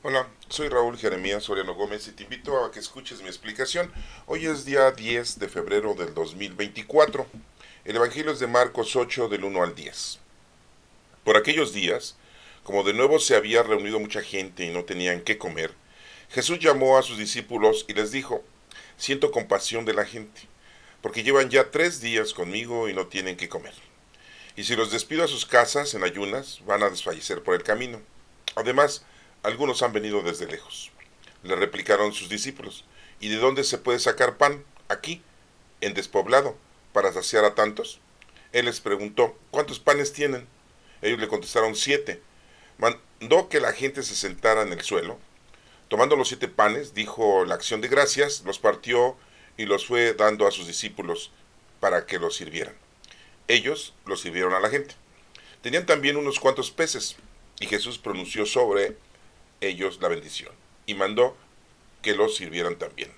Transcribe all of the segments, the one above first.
Hola, soy Raúl Jeremías Soriano Gómez y te invito a que escuches mi explicación. Hoy es día 10 de febrero del 2024. El Evangelio es de Marcos 8 del 1 al 10. Por aquellos días, como de nuevo se había reunido mucha gente y no tenían qué comer, Jesús llamó a sus discípulos y les dijo: Siento compasión de la gente, porque llevan ya 3 días conmigo y no tienen qué comer. Y si los despido a sus casas en ayunas, van a desfallecer por el camino. Además, algunos han venido desde lejos. Le replicaron sus discípulos: ¿Y de dónde se puede sacar pan? Aquí, en despoblado, para saciar a tantos. Él les preguntó: ¿Cuántos panes tienen? Ellos le contestaron: 7. Mandó que la gente se sentara en el suelo. Tomando los 7 panes, dijo la acción de gracias, los partió y los fue dando a sus discípulos para que los sirvieran. Ellos los sirvieron a la gente. Tenían también unos cuantos peces, y Jesús pronunció sobre ellos la bendición, y mandó que los sirvieran también.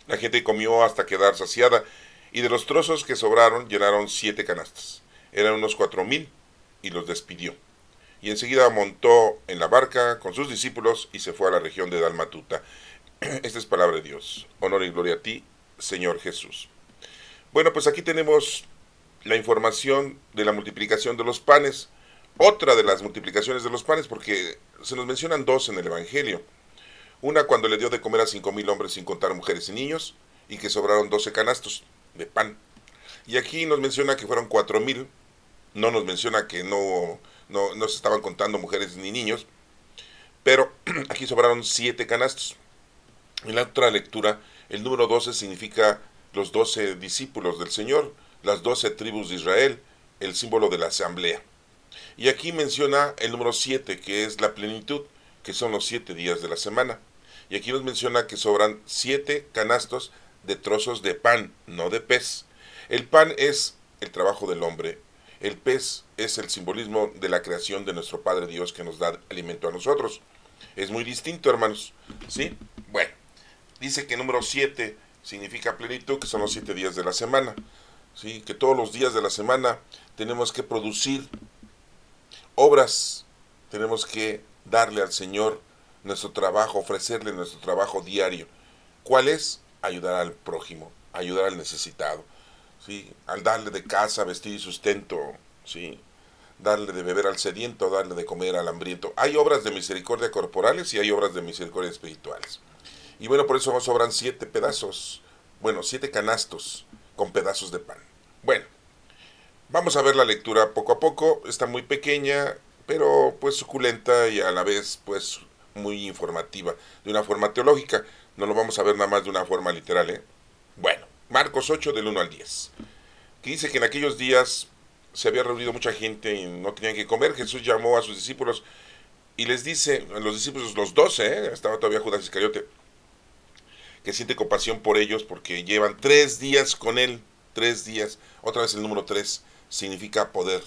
La gente comió hasta quedar saciada, y de los trozos que sobraron llenaron 7 canastas. Eran unos 4,000, y los despidió. Y enseguida montó en la barca con sus discípulos y se fue a la región de Dalmatuta. Esta es palabra de Dios. Honor y gloria a ti, Señor Jesús. Bueno, pues aquí tenemos la información de la multiplicación de los panes. Otra de las multiplicaciones de los panes, porque se nos mencionan dos en el Evangelio. Una cuando le dio de comer a 5,000 hombres sin contar mujeres y niños, y que sobraron 12 canastos de pan. Y aquí nos menciona que fueron 4,000. No nos menciona que no se estaban contando mujeres ni niños, pero aquí sobraron 7 canastos. En la otra lectura, el número 12 significa los 12 discípulos del Señor, las 12 tribus de Israel, el símbolo de la asamblea. Y aquí menciona el número 7, que es la plenitud, que son los 7 días de la semana. Y aquí nos menciona que sobran 7 canastos de trozos de pan, no de pez. El pan es el trabajo del hombre. El pez es el simbolismo de la creación de nuestro Padre Dios que nos da alimento a nosotros. Es muy distinto, hermanos. ¿Sí? Bueno, dice que el número 7 significa plenitud, que son los 7 días de la semana. ¿Sí? Que todos los días de la semana tenemos que producir obras, tenemos que darle al Señor nuestro trabajo, ofrecerle nuestro trabajo diario. ¿Cuál es? Ayudar al prójimo, ayudar al necesitado, ¿sí? Al darle de casa, vestir y sustento, ¿sí? Darle de beber al sediento, darle de comer al hambriento. Hay obras de misericordia corporales y hay obras de misericordia espirituales. Y bueno, por eso nos sobran 7 pedazos, bueno, 7 canastos con pedazos de pan. Bueno, vamos a ver la lectura poco a poco. Está muy pequeña, pero pues suculenta y a la vez pues muy informativa, de una forma teológica. No lo vamos a ver nada más de una forma literal, ¿eh? Bueno, Marcos 8 del 1 al 10, que dice que en aquellos días se había reunido mucha gente y no tenían que comer. Jesús llamó a sus discípulos y les dice, los discípulos, los 12, estaba todavía Judas Iscariote, que siente compasión por ellos porque llevan 3 días con él, 3 días. Otra vez el número 3 significa poder.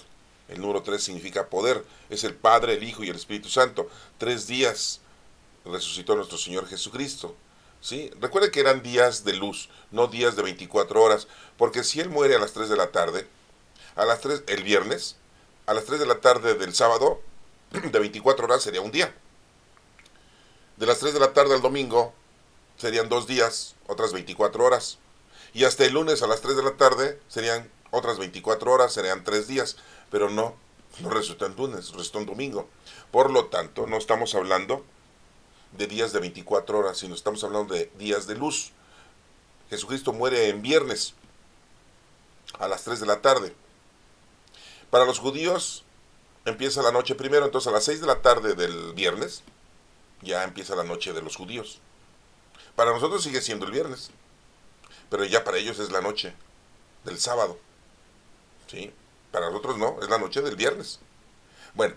El número 3 significa poder. Es el Padre, el Hijo y el Espíritu Santo. 3 días resucitó nuestro Señor Jesucristo. ¿Sí? Recuerden que eran días de luz, no días de 24 horas. Porque si Él muere a las 3 de la tarde, a las 3 el viernes, a las 3 de la tarde del sábado, de 24 horas sería un día. De las 3 de la tarde al domingo, serían 2 días, otras 24 horas. Y hasta el lunes a las 3 de la tarde serían otras 24 horas, serían 3 días. Pero no resulta en lunes, resulta en domingo. Por lo tanto, no estamos hablando de días de 24 horas, sino estamos hablando de días de luz. Jesucristo muere en viernes a las 3 de la tarde. Para los judíos empieza la noche primero, entonces a las 6 de la tarde del viernes ya empieza la noche de los judíos. Para nosotros sigue siendo el viernes, pero ya para ellos es la noche del sábado, ¿sí? Para nosotros no, es la noche del viernes. Bueno,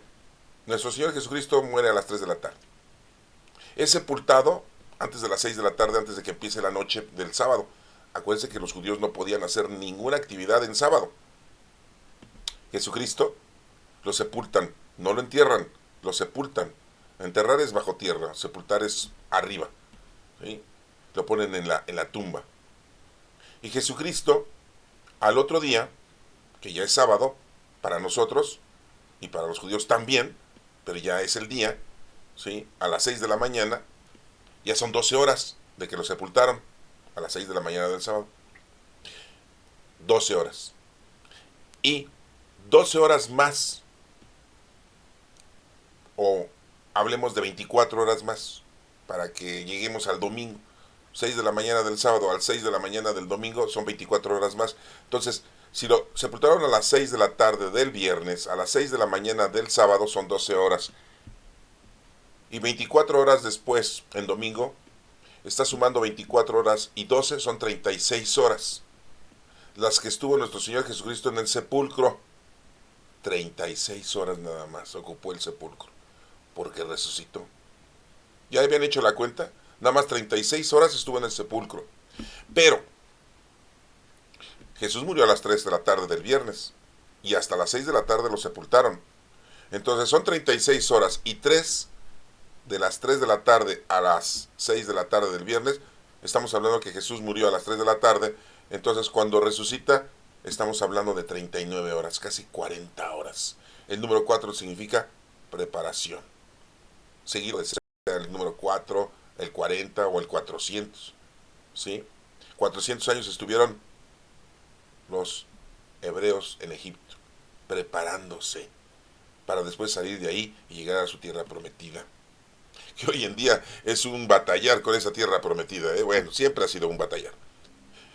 nuestro Señor Jesucristo muere a las 3 de la tarde. Es sepultado antes de las 6 de la tarde, antes de que empiece la noche del sábado. Acuérdense que los judíos no podían hacer ninguna actividad en sábado. Jesucristo lo sepultan, no lo entierran, lo sepultan. Enterrar es bajo tierra, sepultar es arriba, ¿sí? Lo ponen en la tumba. Y Jesucristo, al otro día, que ya es sábado, para nosotros, y para los judíos también, pero ya es el día, ¿sí? A las 6 de la mañana, ya son 12 horas de que lo sepultaron, a las 6 de la mañana del sábado. 12 horas. Y 12 horas más, o hablemos de 24 horas más, para que lleguemos al domingo. 6 de la mañana del sábado al 6 de la mañana del domingo son 24 horas más. Entonces, si lo sepultaron a las 6 de la tarde del viernes, a las 6 de la mañana del sábado son 12 horas. Y 24 horas después, el domingo, está sumando 24 horas y 12 son 36 horas. Las que estuvo nuestro Señor Jesucristo en el sepulcro. 36 horas nada más ocupó el sepulcro, porque resucitó. ¿Ya habían hecho la cuenta? Nada más 36 horas estuvo en el sepulcro. Pero Jesús murió a las 3 de la tarde del viernes y hasta las 6 de la tarde lo sepultaron. Entonces son 36 horas y 3 de las 3 de la tarde a las 6 de la tarde del viernes. Estamos hablando que Jesús murió a las 3 de la tarde. Entonces cuando resucita estamos hablando de 39 horas, casi 40 horas. El número 4 significa preparación. Seguido de ser el número 4, el 40 o el 400. ¿Sí? 400 años estuvieron los hebreos en Egipto, preparándose para después salir de ahí y llegar a su tierra prometida. Que hoy en día es un batallar con esa tierra prometida. Bueno, siempre ha sido un batallar.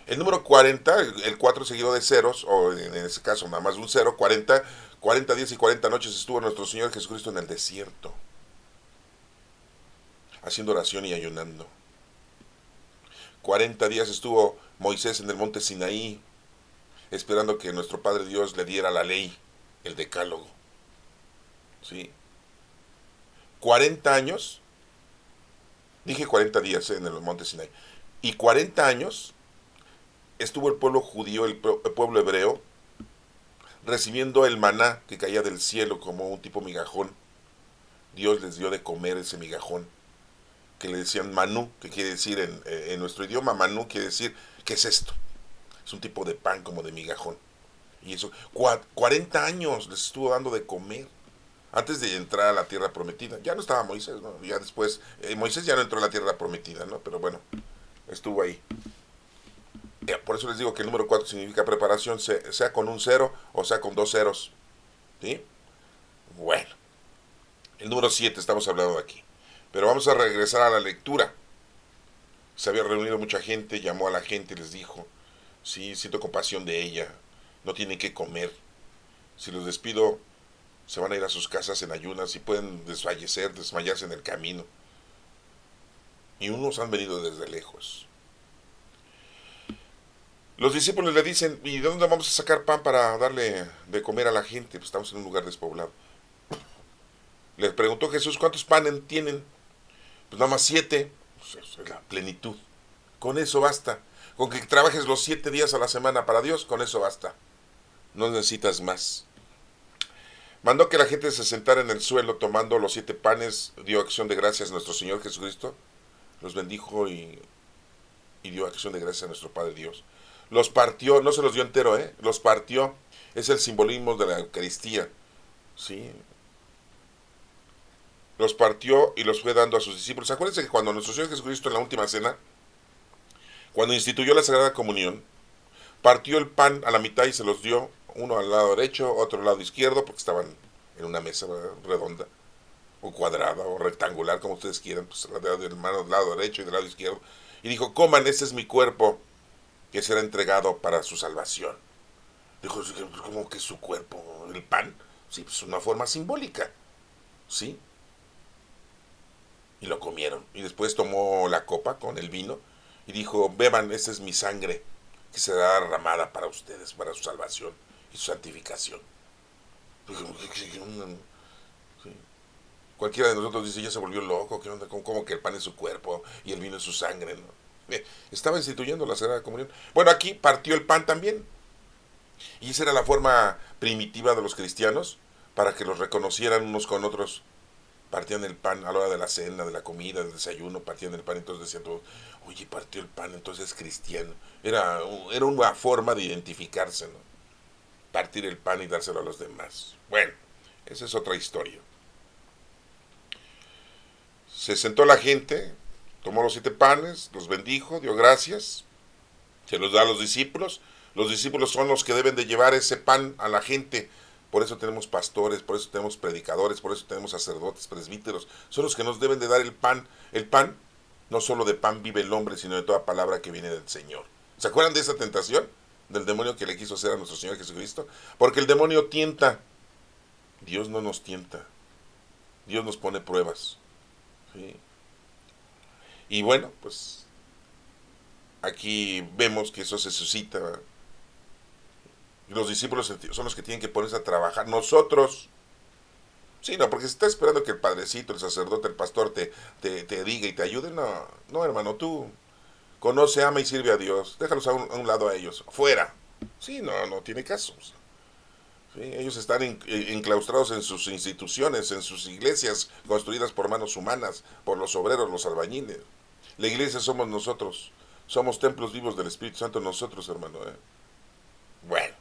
El número 40, el 4 seguido de ceros, o en ese caso nada más un 0, 40 días y 40 noches estuvo nuestro Señor Jesucristo en el desierto, haciendo oración y ayunando. 40 días estuvo Moisés en el monte Sinaí, esperando que nuestro Padre Dios le diera la ley, el decálogo. ¿Sí? 40 años, dije 40 días en el monte Sinaí, y 40 años estuvo el pueblo judío, el pueblo hebreo, recibiendo el maná que caía del cielo como un tipo migajón. Dios les dio de comer ese migajón, que le decían manú, que quiere decir en nuestro idioma, manú quiere decir, ¿qué es esto? Es un tipo de pan como de migajón. Y eso, 40 años les estuvo dando de comer antes de entrar a la tierra prometida. Ya no estaba Moisés, ¿no? Ya después, Moisés ya no entró a la tierra prometida, ¿no? Pero bueno, estuvo ahí. Por eso les digo que el número 4 significa preparación, sea con un 0 o sea con 2 ceros. ¿Sí? Bueno, el número 7 estamos hablando de aquí. Pero vamos a regresar a la lectura. Se había reunido mucha gente, llamó a la gente y les dijo, sí, siento compasión de ella, no tienen que comer. Si los despido, se van a ir a sus casas en ayunas y pueden desmayarse en el camino. Y unos han venido desde lejos. Los discípulos le dicen, ¿y de dónde vamos a sacar pan para darle de comer a la gente? Pues estamos en un lugar despoblado. Les preguntó Jesús, ¿cuántos panes tienen? Pues nada más 7. Pues es la plenitud. Con eso basta. Con que trabajes los 7 días a la semana para Dios, con eso basta. No necesitas más. Mandó que la gente se sentara en el suelo tomando los 7 panes, dio acción de gracias a nuestro Señor Jesucristo, los bendijo y dio acción de gracias a nuestro Padre Dios. Los partió, no se los dio entero, los partió, es el simbolismo de la Eucaristía, ¿sí? Los partió y los fue dando a sus discípulos. Acuérdense que cuando nuestro Señor Jesucristo en la última cena, cuando instituyó la Sagrada Comunión, partió el pan a la mitad y se los dio, uno al lado derecho, otro al lado izquierdo, porque estaban en una mesa redonda, o cuadrada, o rectangular, como ustedes quieran, pues del lado derecho y del lado izquierdo, y dijo, coman, este es mi cuerpo, que será entregado para su salvación. Dijo, ¿cómo que su cuerpo? ¿El pan? Sí, pues una forma simbólica, ¿sí? Y lo comieron. Y después tomó la copa con el vino y dijo, beban, esta es mi sangre, que será derramada para ustedes, para su salvación y su santificación. Sí. Cualquiera de nosotros dice, ya se volvió loco, ¿qué onda? ¿Cómo que el pan es su cuerpo y el vino es su sangre? ¿No? Estaba instituyendo la Sagrada Comunión. Bueno, aquí partió el pan también. Y esa era la forma primitiva de los cristianos para que los reconocieran unos con otros. Partían el pan a la hora de la cena, de la comida, del desayuno, partían el pan, entonces decían todos, oye, partió el pan, entonces es cristiano. Era una forma de identificarse, ¿no? Partir el pan y dárselo a los demás. Bueno, esa es otra historia. Se sentó la gente, tomó los 7 panes, los bendijo, dio gracias, se los da a los discípulos. Los discípulos son los que deben de llevar ese pan a la gente. Por eso tenemos pastores, por eso tenemos predicadores, por eso tenemos sacerdotes, presbíteros. Son los que nos deben de dar el pan. El pan, no solo de pan vive el hombre, sino de toda palabra que viene del Señor. ¿Se acuerdan de esa tentación del demonio que le quiso hacer a nuestro Señor Jesucristo? Porque el demonio tienta. Dios no nos tienta. Dios nos pone pruebas. ¿Sí? Y bueno, pues aquí vemos que eso se suscita, ¿verdad? Los discípulos son los que tienen que ponerse a trabajar. Nosotros, sí, no, porque si estás esperando que el padrecito, el sacerdote, el pastor te diga y te ayude, no, no, hermano, tú conoce, ama y sirve a Dios. Déjalos a un lado a ellos, fuera. Sí, no, no tiene caso. Sí, ellos están enclaustrados en sus instituciones, en sus iglesias construidas por manos humanas, por los obreros, los albañiles. La iglesia somos nosotros, somos templos vivos del Espíritu Santo nosotros, hermano. Bueno,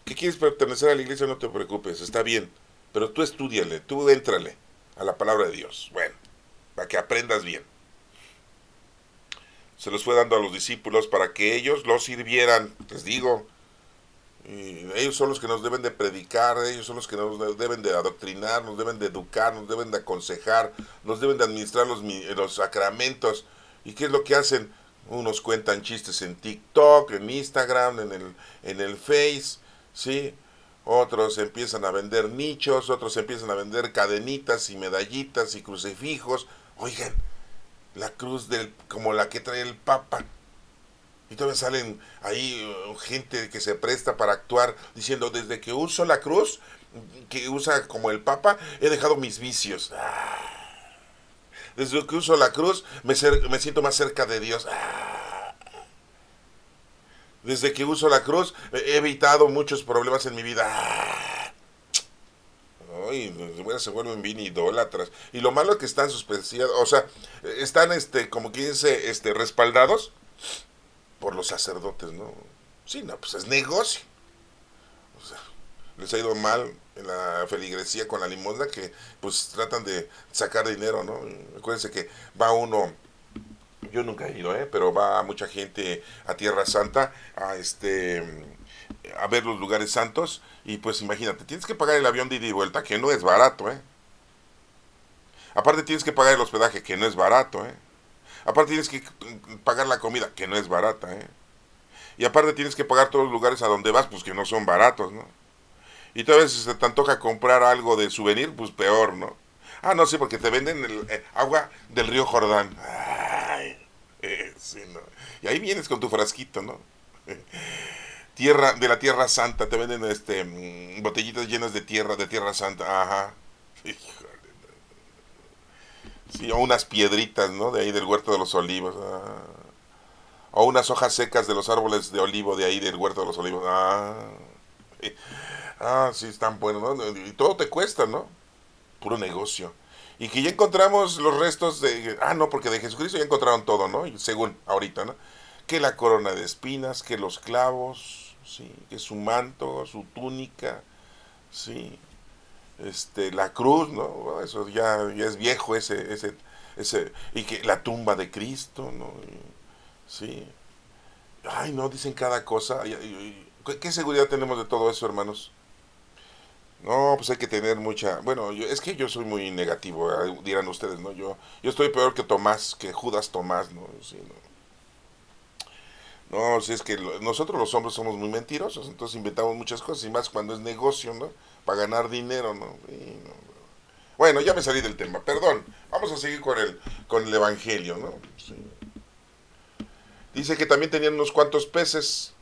¿que quieres pertenecer a la iglesia? No te preocupes, está bien, pero tú estúdiale, tú éntrale a la palabra de Dios. Bueno, para que aprendas bien. Se los fue dando a los discípulos para que ellos los sirvieran, les digo. Y ellos son los que nos deben de predicar, ellos son los que nos deben de adoctrinar, nos deben de educar, nos deben de aconsejar, nos deben de administrar los sacramentos. ¿Y qué es lo que hacen? Unos cuentan chistes en TikTok, en Instagram, en el Face, ¿sí? Otros empiezan a vender nichos, otros empiezan a vender cadenitas y medallitas y crucifijos. Oigan, la cruz como la que trae el Papa. Y todavía salen ahí gente que se presta para actuar diciendo, desde que uso la cruz, que usa como el Papa, he dejado mis vicios. Desde que uso la cruz, me siento más cerca de Dios. Desde que uso la cruz, he evitado muchos problemas en mi vida. Ay, bueno, se vuelven bien idólatras. Y lo malo es que están suspendidos, o sea, están, como quien dice, respaldados por los sacerdotes, ¿no? Sí, no, pues es negocio. O sea, les ha ido mal en la feligresía con la limosna que pues tratan de sacar dinero, ¿no? Acuérdense que va uno, yo nunca he ido, pero va mucha gente a Tierra Santa a ver los lugares santos y pues imagínate, tienes que pagar el avión de ida y vuelta, que no es barato, Aparte tienes que pagar el hospedaje, que no es barato, Aparte tienes que pagar la comida, que no es barata, Y aparte tienes que pagar todos los lugares a donde vas, pues que no son baratos, ¿no? Y todavía si se te antoja comprar algo de souvenir, pues peor, ¿no? Ah, no, sí, porque te venden el agua del río Jordán. Ay, sí, ¿no? Y ahí vienes con tu frasquito, ¿no? De la Tierra Santa, te venden botellitas llenas de Tierra Santa, ajá. Híjole. Sí, o unas piedritas, ¿no? De ahí del huerto de los olivos. O unas hojas secas de los árboles de olivo de ahí del huerto de los olivos. Sí, están buenos, ¿no? Y todo te cuesta, ¿no? Puro negocio. Y que ya encontramos los restos de... no, porque de Jesucristo ya encontraron todo, ¿no? Y según ahorita, ¿no? Que la corona de espinas, que los clavos, sí, que su manto, su túnica, sí, la cruz, ¿no? Eso ya es viejo y que la tumba de Cristo, ¿no? Sí. Ay, no, dicen cada cosa. ¿Qué seguridad tenemos de todo eso, hermanos? No, pues hay que tener mucha... Bueno, es que yo soy muy negativo, dirán ustedes, ¿no? Yo estoy peor que Tomás, que Judas Tomás, ¿no? Sí, no, si es que nosotros los hombres somos muy mentirosos, entonces inventamos muchas cosas, y más cuando es negocio, ¿no? Para ganar dinero, ¿no? No. Bueno, ya me salí del tema, perdón. Vamos a seguir con el Evangelio, ¿no? Sí. Dice que también tenían unos cuantos peces,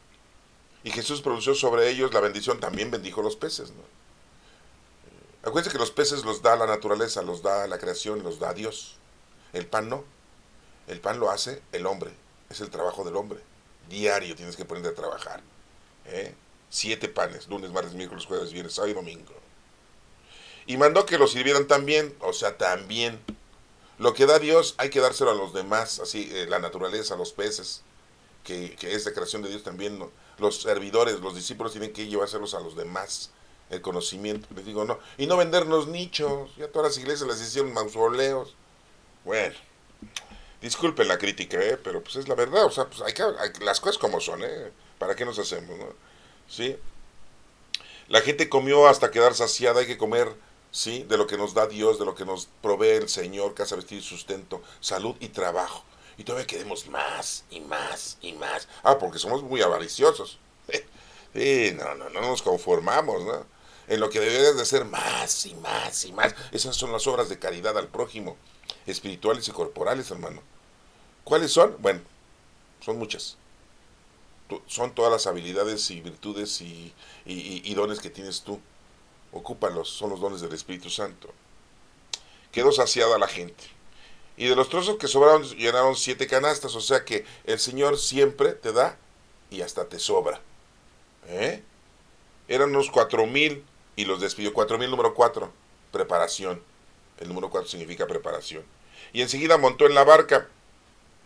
y Jesús pronunció sobre ellos la bendición, también bendijo los peces, ¿no? Acuérdense que los peces los da la naturaleza, los da la creación, los da Dios. El pan no. El pan lo hace el hombre. Es el trabajo del hombre. Diario tienes que ponerte a trabajar. 7 panes, lunes, martes, miércoles, jueves, viernes, sábado y domingo. Y mandó que los sirvieran también, o sea, también. Lo que da Dios hay que dárselo a los demás, así la naturaleza, los peces, que es de creación de Dios también, ¿no? Los servidores, los discípulos tienen que llevárselos a los demás, el conocimiento. Les digo, no, y no vendernos nichos, ya todas las iglesias les hicieron mausoleos, Bueno, disculpen la crítica, pero pues es la verdad, o sea, pues las cosas como son, ¿para qué nos hacemos, no? Sí, la gente comió hasta quedar saciada, hay que comer, sí, de lo que nos da Dios, de lo que nos provee el Señor, casa, vestido y sustento, salud y trabajo. Y todavía queremos más y más y más. Ah, porque somos muy avariciosos. Sí, no nos conformamos, ¿no? En lo que deberías de ser más y más y más. Esas son las obras de caridad al prójimo, espirituales y corporales, hermano. ¿Cuáles son? Bueno, son muchas. Son todas las habilidades y virtudes y dones que tienes tú. Ocúpalos, son los dones del Espíritu Santo. Quedó saciada la gente. Y de los trozos que sobraron llenaron 7 canastas, o sea que el Señor siempre te da y hasta te sobra. ¿Eh? Eran unos 4,000 y los despidió. 4,000 número 4, preparación. El número 4 significa preparación. Y enseguida montó en la barca,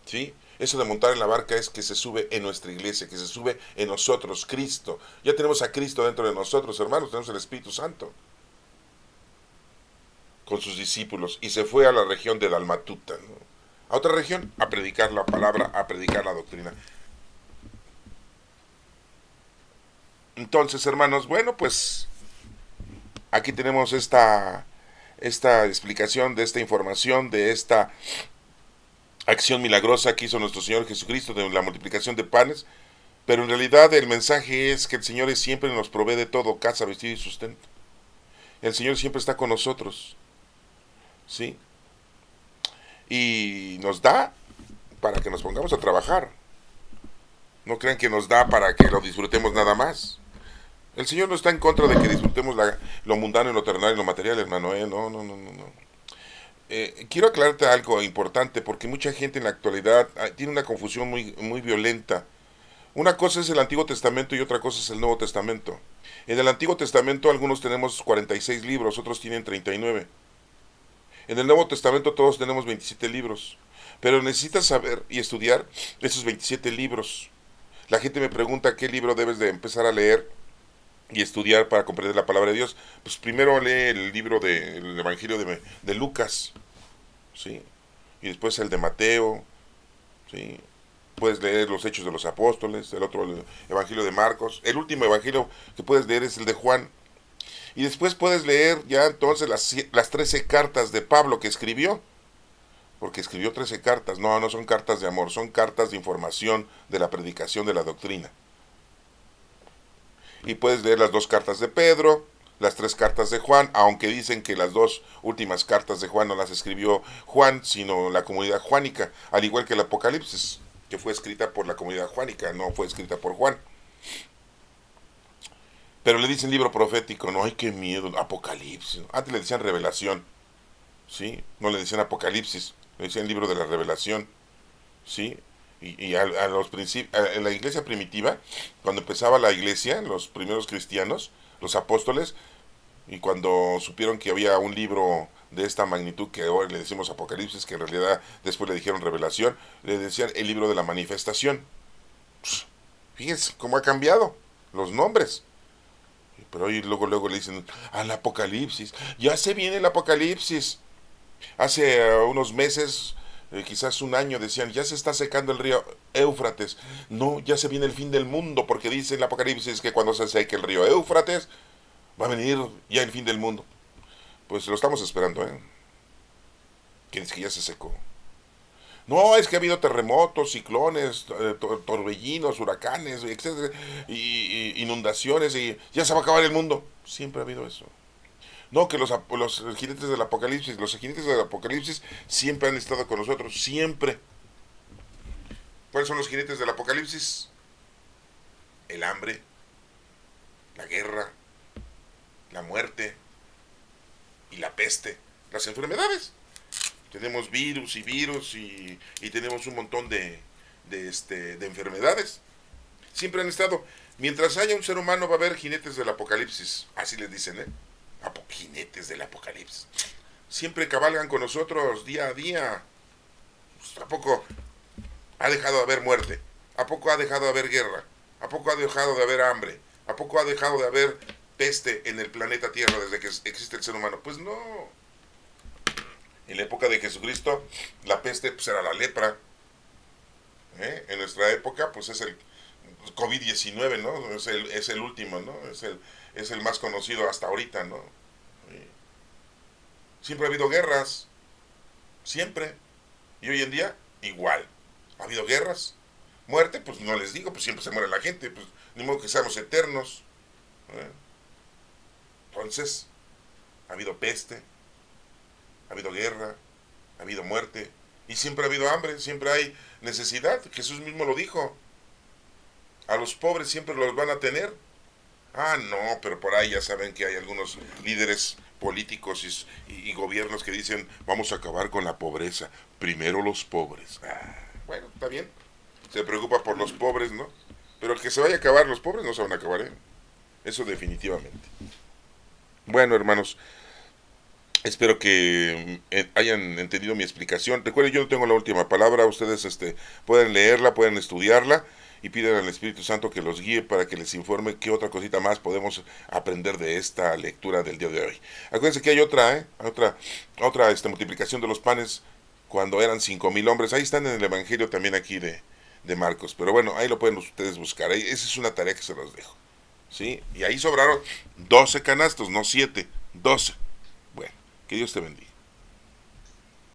¿sí? Eso de montar en la barca es que se sube en nuestra iglesia, que se sube en nosotros, Cristo. Ya tenemos a Cristo dentro de nosotros, hermanos, tenemos el Espíritu Santo con sus discípulos y se fue a la región de Dalmatuta, ¿no? A otra región a predicar la palabra, a predicar la doctrina. Entonces, hermanos, bueno, pues aquí tenemos esta explicación de esta información, de esta acción milagrosa que hizo nuestro Señor Jesucristo de la multiplicación de panes, pero en realidad el mensaje es que el Señor siempre nos provee de todo, casa, vestido y sustento. El Señor siempre está con nosotros, ¿sí? Y nos da para que nos pongamos a trabajar. No crean que nos da para que lo disfrutemos nada más. El Señor no está en contra de que disfrutemos lo mundano y lo terrenal y lo material, hermano, ¿eh? No. Quiero aclararte algo importante porque mucha gente en la actualidad tiene una confusión muy violenta. Una cosa es el Antiguo Testamento y otra cosa es el Nuevo Testamento. En el Antiguo Testamento algunos tenemos 46 libros, otros tienen 39. En el Nuevo Testamento todos tenemos 27 libros. Pero necesitas saber y estudiar esos 27 libros. La gente me pregunta qué libro debes de empezar a leer y estudiar para comprender la palabra de Dios. Pues primero lee el libro del Evangelio de Lucas, ¿sí? Y después el de Mateo, ¿sí? Puedes leer los Hechos de los Apóstoles, el otro el Evangelio de Marcos. El último Evangelio que puedes leer es el de Juan. Y después puedes leer ya entonces las 13 cartas de Pablo que escribió. Porque escribió 13 cartas. No son cartas de amor, son cartas de información de la predicación de la doctrina. Y puedes leer las 2 cartas de Pedro, las 3 cartas de Juan, aunque dicen que las 2 últimas cartas de Juan no las escribió Juan, sino la comunidad juánica, al igual que el Apocalipsis, que fue escrita por la comunidad juánica, no fue escrita por Juan. Pero le dicen libro profético, no, ay, qué miedo, Apocalipsis. Antes le decían revelación, ¿sí? No le decían Apocalipsis, le decían libro de la revelación, ¿sí? Y a los en la iglesia primitiva, cuando empezaba la iglesia, los primeros cristianos, los apóstoles, y cuando supieron que había un libro de esta magnitud que ahora le decimos Apocalipsis, que en realidad después le dijeron Revelación, le decían el libro de la manifestación. Fíjense cómo ha cambiado los nombres. Pero hoy luego le dicen al Apocalipsis. Ya se viene el Apocalipsis. Hace unos meses, quizás un año, decían, ya se está secando el río Éufrates. No, ya se viene el fin del mundo, porque dice el Apocalipsis que cuando se seque el río Éufrates, va a venir ya el fin del mundo. Pues lo estamos esperando, ¿eh? Que es que ya se secó. No, es que ha habido terremotos, ciclones, torbellinos, huracanes, etcétera, y inundaciones, y ya se va a acabar el mundo. Siempre ha habido eso. No, que los jinetes del Apocalipsis, los jinetes del Apocalipsis siempre han estado con nosotros, siempre. ¿Cuáles son los jinetes del Apocalipsis? El hambre, la guerra, la muerte y la peste, las enfermedades. Tenemos virus y tenemos un montón de enfermedades. Siempre han estado. Mientras haya un ser humano va a haber jinetes del Apocalipsis, así les dicen, ¿eh? Jinetes del Apocalipsis. Siempre cabalgan con nosotros día a día. Pues, ¿a poco ha dejado de haber muerte? ¿A poco ha dejado de haber guerra? ¿A poco ha dejado de haber hambre? ¿A poco ha dejado de haber peste en el planeta Tierra desde que existe el ser humano? Pues no. En la época de Jesucristo, la peste pues era la lepra. En nuestra época, pues es el COVID-19, ¿no? Es el último, ¿no? Es el más conocido hasta ahorita, ¿no? Siempre ha habido guerras, siempre. Y hoy en día, igual. Ha habido guerras. Muerte, pues no les digo, pues siempre se muere la gente, pues ni modo que seamos eternos. ¿Eh? Entonces, ha habido peste, ha habido guerra, ha habido muerte, y siempre ha habido hambre, siempre hay necesidad. Jesús mismo lo dijo. A los pobres siempre los van a tener. Ah, no, pero por ahí ya saben que hay algunos líderes políticos y gobiernos que dicen, vamos a acabar con la pobreza. Primero los pobres. Ah, bueno, está bien. Se preocupa por los pobres, ¿no? Pero el que se vaya a acabar, los pobres no se van a acabar, ¿eh? Eso definitivamente. Bueno, hermanos, espero que hayan entendido mi explicación. Recuerden, yo no tengo la última palabra. Ustedes pueden leerla, pueden estudiarla y piden al Espíritu Santo que los guíe para que les informe qué otra cosita más podemos aprender de esta lectura del día de hoy. Acuérdense que hay otra multiplicación de los panes cuando eran 5,000 hombres. Ahí están en el Evangelio también aquí de Marcos. Pero bueno, ahí lo pueden ustedes buscar. Esa es una tarea que se los dejo. ¿Sí? Y ahí sobraron 12 canastos, no 7, 12. Bueno, que Dios te bendiga.